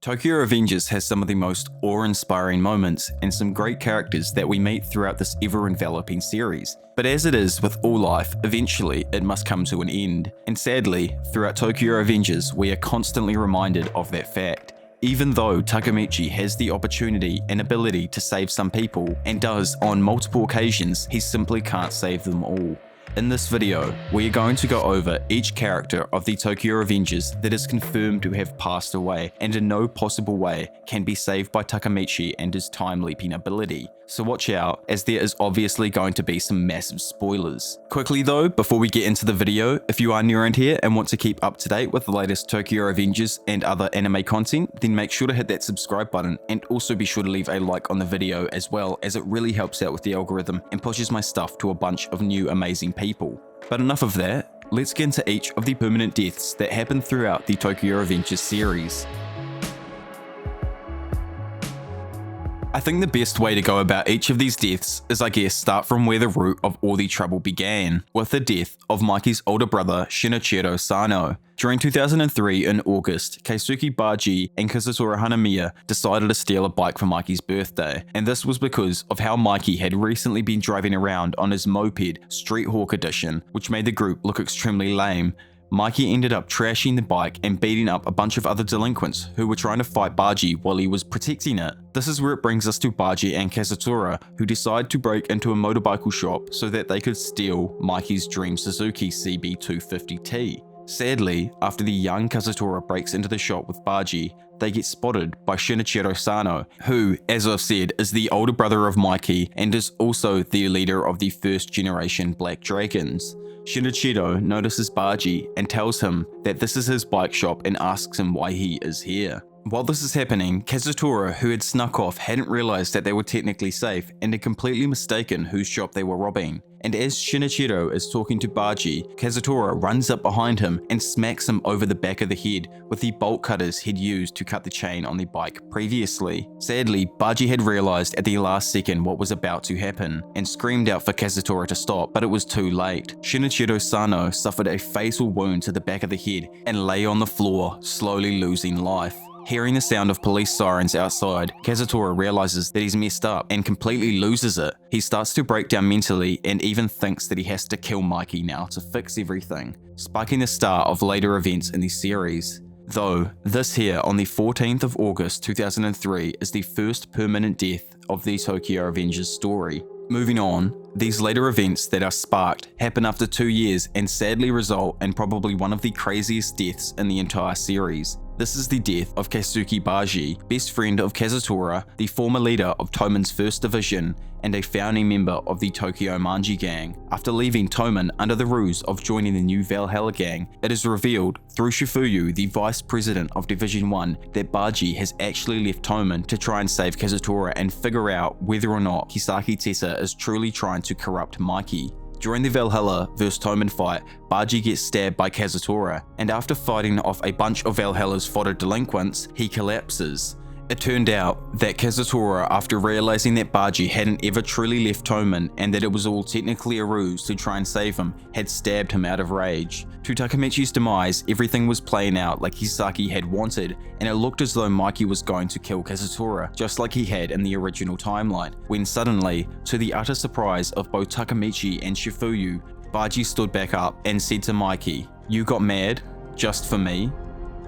Tokyo Revengers has some of the most awe-inspiring moments and some great characters that we meet throughout this ever-enveloping series. But as it is with all life, eventually it must come to an end. And sadly, throughout Tokyo Revengers, we are constantly reminded of that fact. Even though Takemichi has the opportunity and ability to save some people, and does on multiple occasions, he simply can't save them all. In this video, we are going to go over each character of the Tokyo Revengers that is confirmed to have passed away and in no possible way can be saved by Takemichi and his time-leaping ability. So watch out, as there is obviously going to be some massive spoilers. Quickly though, before we get into the video, if you are new around here and want to keep up to date with the latest Tokyo Revengers and other anime content, then make sure to hit that subscribe button and also be sure to leave a like on the video as well, as it really helps out with the algorithm and pushes my stuff to a bunch of new amazing people. But enough of that, let's get into each of the permanent deaths that happen throughout the Tokyo Revengers series. I think the best way to go about each of these deaths is, I guess, start from where the root of all the trouble began, with the death of Mikey's older brother Shinochiro Sato. During 2003 in August, Kazuki Baji and Kazutora Hanamiya decided to steal a bike for Mikey's birthday, and this was because of how Mikey had recently been driving around on his moped Street Hawk edition, which made the group look extremely lame. Mikey ended up trashing the bike and beating up a bunch of other delinquents who were trying to fight Baji while he was protecting it. This is where it brings us to Baji and Kazutora, who decide to break into a motorcycle shop so that they could steal Mikey's dream Suzuki CB250T. Sadly, after the young Kazutora breaks into the shop with Baji, they get spotted by Shinichiro Sato, who, as I've said, is the older brother of Mikey and is also the leader of the first generation Black Dragons. Shinichiro notices Baji and tells him that this is his bike shop and asks him why he is here. While this is happening, Kazutora, who had snuck off, hadn't realized that they were technically safe and had completely mistaken whose shop they were robbing. And as Shinichiro is talking to Baji, Kazutora runs up behind him and smacks him over the back of the head with the bolt cutters he'd used to cut the chain on the bike previously. Sadly, Baji had realized at the last second what was about to happen and screamed out for Kazutora to stop, but it was too late. Shinichiro Sato suffered a fatal wound to the back of the head and lay on the floor, slowly losing life. Hearing the sound of police sirens outside, Kazutora realizes that he's messed up and completely loses it. He starts to break down mentally and even thinks that he has to kill Mikey now to fix everything, spiking the start of later events in the series. Though, this here on the 14th of August 2003 is the first permanent death of the Tokyo Revengers story. Moving on, these later events that are sparked happen after 2 years and sadly result in probably one of the craziest deaths in the entire series. This is the death of Kazuki Baji, best friend of Kazutora, the former leader of Toman's first division, and a founding member of the Tokyo Manji gang. After leaving Toman under the ruse of joining the new Valhalla gang, it is revealed through Shifuyu, the vice president of Division 1, that Baji has actually left Toman to try and save Kazutora and figure out whether or not Kisaki Teter is truly trying to corrupt Mikey. During the Valhalla vs Toman fight, Baji gets stabbed by Kazutora, and after fighting off a bunch of Valhalla's fodder delinquents, he collapses. It turned out that Kazutora, after realizing that Baji hadn't ever truly left Toman and that it was all technically a ruse to try and save him, had stabbed him out of rage. To Takemichi's demise, everything was playing out like Kisaki had wanted, and it looked as though Mikey was going to kill Kazutora, just like he had in the original timeline, when suddenly, to the utter surprise of both Takemichi and Shifuyu, Baji stood back up and said to Mikey, "You got mad? Just for me?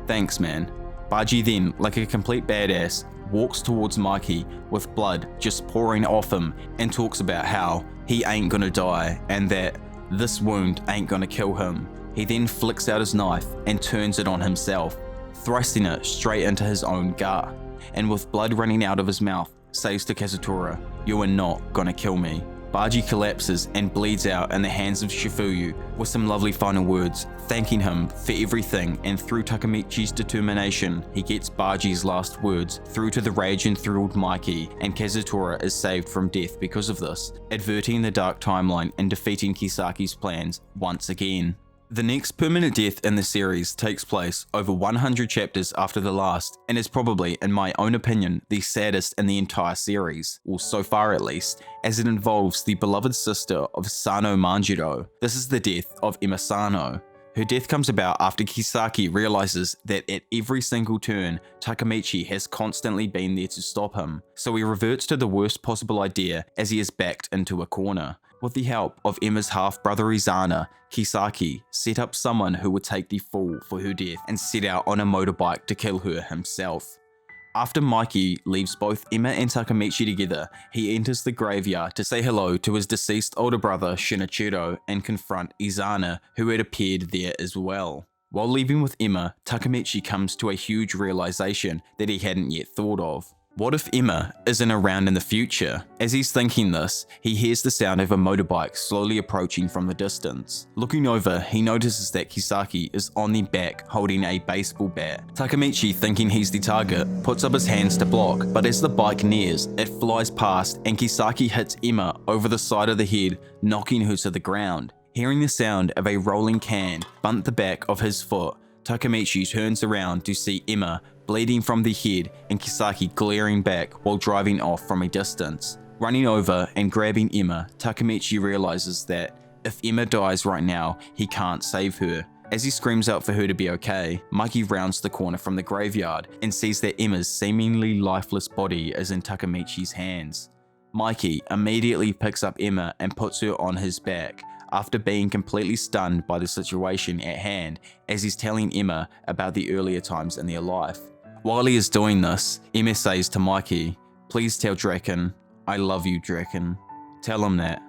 Thanks, man." Baji then, like a complete badass, walks towards Mikey with blood just pouring off him and talks about how he ain't gonna die and that this wound ain't gonna kill him. He then flicks out his knife and turns it on himself, thrusting it straight into his own gut, and with blood running out of his mouth, says to Kazutora, "You are not gonna kill me." Baji collapses and bleeds out in the hands of Shifuyu with some lovely final words, thanking him for everything, and through Takemichi's determination, he gets Baji's last words through to the rage-enthralled Mikey, and Kazutora is saved from death because of this, averting the dark timeline and defeating Kisaki's plans once again. The next permanent death in the series takes place over 100 chapters after the last, and is probably, in my own opinion, the saddest in the entire series, or so far at least, as it involves the beloved sister of Sano Manjiro. This is the death of Emma Sano. Her death comes about after Kisaki realizes that at every single turn, Takemichi has constantly been there to stop him, so he reverts to the worst possible idea as he is backed into a corner. With the help of Emma's half-brother Izana, Kisaki set up someone who would take the fall for her death and set out on a motorbike to kill her himself. After Mikey leaves both Emma and Takemichi together, he enters the graveyard to say hello to his deceased older brother Shinochiro and confront Izana, who had appeared there as well. While leaving with Emma, Takemichi comes to a huge realization that he hadn't yet thought of. What if Emma isn't around in the future? As he's thinking this, he hears the sound of a motorbike slowly approaching from the distance. Looking over, he notices that Kisaki is on the back holding a baseball bat. Takemichi, thinking he's the target, puts up his hands to block, but as the bike nears, it flies past and Kisaki hits Emma over the side of the head, knocking her to the ground. Hearing the sound of a rolling can bunt the back of his foot, Takemichi turns around to see Emma bleeding from the head and Kisaki glaring back while driving off from a distance. Running over and grabbing Emma, Takemichi realizes that if Emma dies right now, he can't save her. As he screams out for her to be okay, Mikey rounds the corner from the graveyard and sees that Emma's seemingly lifeless body is in Takemichi's hands. Mikey immediately picks up Emma and puts her on his back, after being completely stunned by the situation at hand as he's telling Emma about the earlier times in their life. While he is doing this, Emma says to Mikey, "Please tell Draken, I love you, Draken. Tell him that."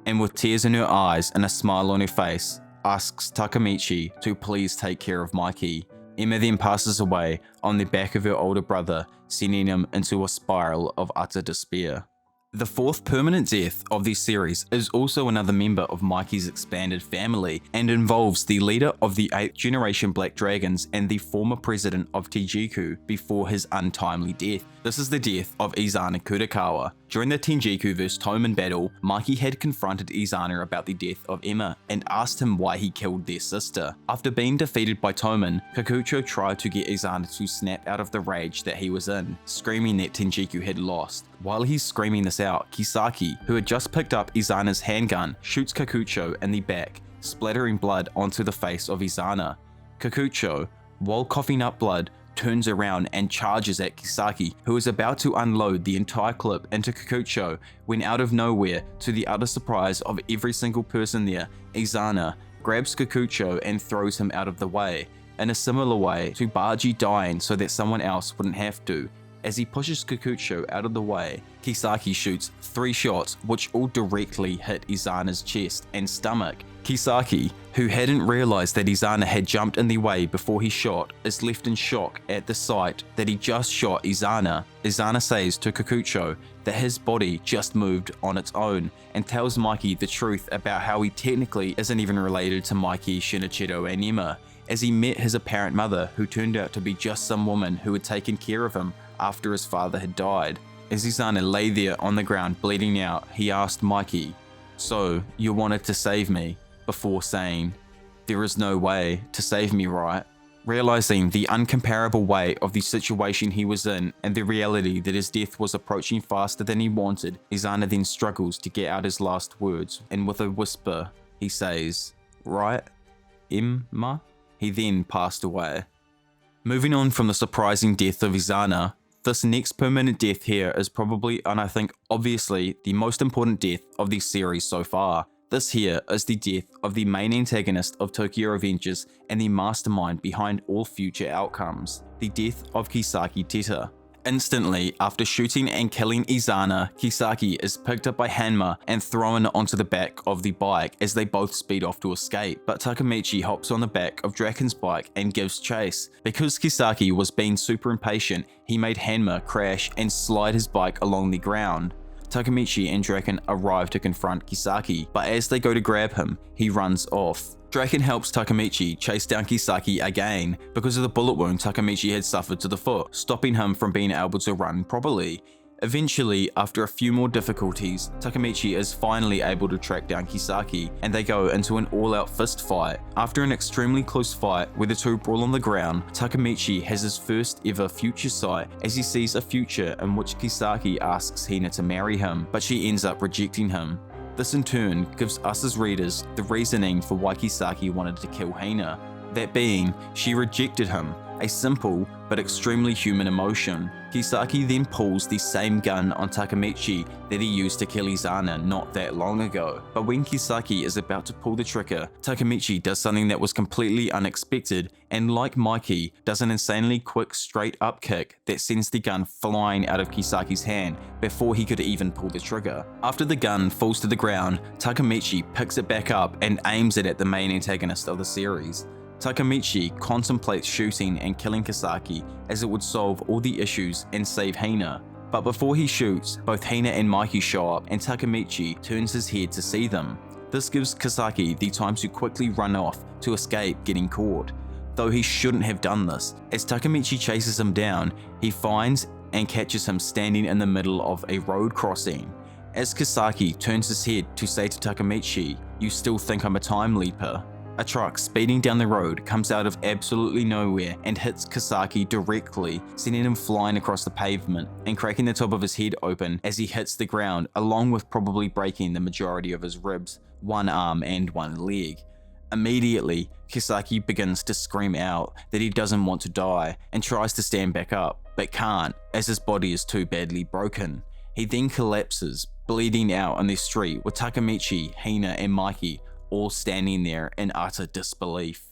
And with tears in her eyes and a smile on her face, asks Takemichi to please take care of Mikey. Emma then passes away on the back of her older brother, sending him into a spiral of utter despair. The fourth permanent death of this series is also another member of Mikey's expanded family and involves the leader of the 8th generation Black Dragons and the former president of Tenjiku before his untimely death. This is the death of Izana Kudakawa. During the Tenjiku vs Toman battle, Mikey had confronted Izana about the death of Emma and asked him why he killed their sister. After being defeated by Toman, Kikucho tried to get Izana to snap out of the rage that he was in, screaming that Tenjiku had lost. While he's screaming this out, Kisaki, who had just picked up Izana's handgun, shoots Kikucho in the back, splattering blood onto the face of Izana. Kikucho, while coughing up blood, turns around and charges at Kisaki, who is about to unload the entire clip into Kikucho when out of nowhere, to the utter surprise of every single person there, Izana grabs Kikucho and throws him out of the way, in a similar way to Baji dying so that someone else wouldn't have to. As he pushes Kikucho out of the way, Kisaki shoots 3 shots which all directly hit Izana's chest and stomach. Kisaki, who hadn't realized that Izana had jumped in the way before he shot, is left in shock at the sight that he just shot Izana. Izana says to Kikucho that his body just moved on its own and tells Mikey the truth about how he technically isn't even related to Mikey, Shinichiro and Emma, as he met his apparent mother, who turned out to be just some woman who had taken care of him after his father had died. As Izana lay there on the ground bleeding out, he asked Mikey, "So, you wanted to save me?" before saying, "There is no way to save me, right?" Realizing the uncomparable weight of the situation he was in and the reality that his death was approaching faster than he wanted, Izana then struggles to get out his last words, and with a whisper, he says, "Right, Emma?" He then passed away. Moving on from the surprising death of Izana, this next permanent death here is probably, and I think obviously, the most important death of the series so far. This here is the death of the main antagonist of Tokyo Revengers and the mastermind behind all future outcomes, the death of Kisaki Teter. Instantly, after shooting and killing Izana, Kisaki is picked up by Hanma and thrown onto the back of the bike as they both speed off to escape, but Takemichi hops on the back of Draken's bike and gives chase. Because Kisaki was being super impatient, he made Hanma crash and slide his bike along the ground. Takemichi and Draken arrive to confront Kisaki, but as they go to grab him, he runs off. Draken helps Takemichi chase down Kisaki again because of the bullet wound Takemichi had suffered to the foot, stopping him from being able to run properly. Eventually, after a few more difficulties, Takemichi is finally able to track down Kisaki, and they go into an all-out fist fight. After an extremely close fight where the two brawl on the ground, Takemichi has his first ever future sight as he sees a future in which Kisaki asks Hina to marry him, but she ends up rejecting him. This in turn gives us as readers the reasoning for why Kisaki wanted to kill Hina, that being, she rejected him, a simple but extremely human emotion. Kisaki then pulls the same gun on Takemichi that he used to kill Izana not that long ago. But when Kisaki is about to pull the trigger, Takemichi does something that was completely unexpected and, like Mikey, does an insanely quick straight up kick that sends the gun flying out of Kisaki's hand before he could even pull the trigger. After the gun falls to the ground, Takemichi picks it back up and aims it at the main antagonist of the series. Takemichi contemplates shooting and killing Kisaki as it would solve all the issues and save Hina. But before he shoots, both Hina and Mikey show up and Takemichi turns his head to see them. This gives Kisaki the time to quickly run off to escape getting caught. Though he shouldn't have done this, as Takemichi chases him down, he finds and catches him standing in the middle of a road crossing. As Kisaki turns his head to say to Takemichi, "You still think I'm a time leaper?" A truck speeding down the road comes out of absolutely nowhere and hits Kisaki directly, sending him flying across the pavement and cracking the top of his head open as he hits the ground, along with probably breaking the majority of his ribs, one arm and one leg. Immediately, Kisaki begins to scream out that he doesn't want to die and tries to stand back up, but can't as his body is too badly broken. He then collapses, bleeding out on the street with Takemichi, Hina and Mikey all standing there in utter disbelief.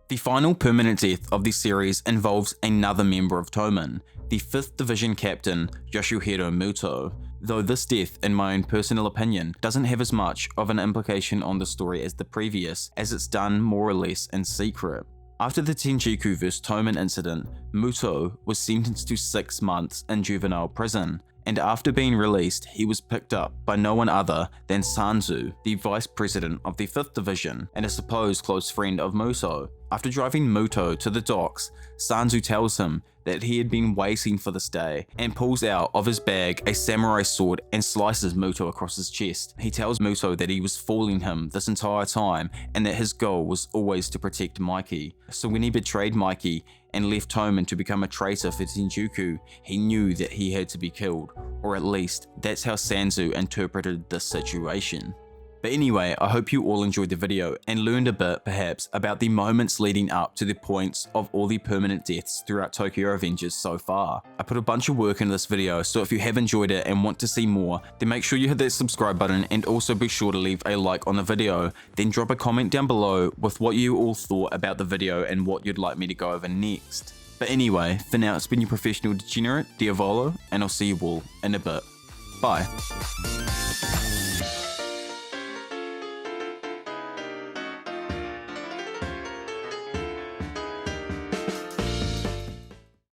The final permanent death of the series involves another member of Toman, the 5th Division Captain Yoshihiro Muto, though this death, in my own personal opinion, doesn't have as much of an implication on the story as the previous, as it's done more or less in secret. After the Tenjiku vs Toman incident, Muto was sentenced to 6 months in juvenile prison, and after being released, he was picked up by no one other than Sanzu, the vice president of the 5th Division and a supposed close friend of Muto. After driving Muto to the docks, Sanzu tells him that he had been waiting for this day and pulls out of his bag a samurai sword and slices Muto across his chest. He tells Muto that he was fooling him this entire time and that his goal was always to protect Mikey. So when he betrayed Mikey and left Toman to become a traitor for Tenjiku, he knew that he had to be killed, or at least that's how Sanzu interpreted this situation. But anyway, I hope you all enjoyed the video and learned a bit, perhaps, about the moments leading up to the points of all the permanent deaths throughout Tokyo Revengers so far. I put a bunch of work into this video, so if you have enjoyed it and want to see more, then make sure you hit that subscribe button and also be sure to leave a like on the video. Then drop a comment down below with what you all thought about the video and what you'd like me to go over next. But anyway, for now, it's been your professional degenerate, Diavolo, and I'll see you all in a bit. Bye.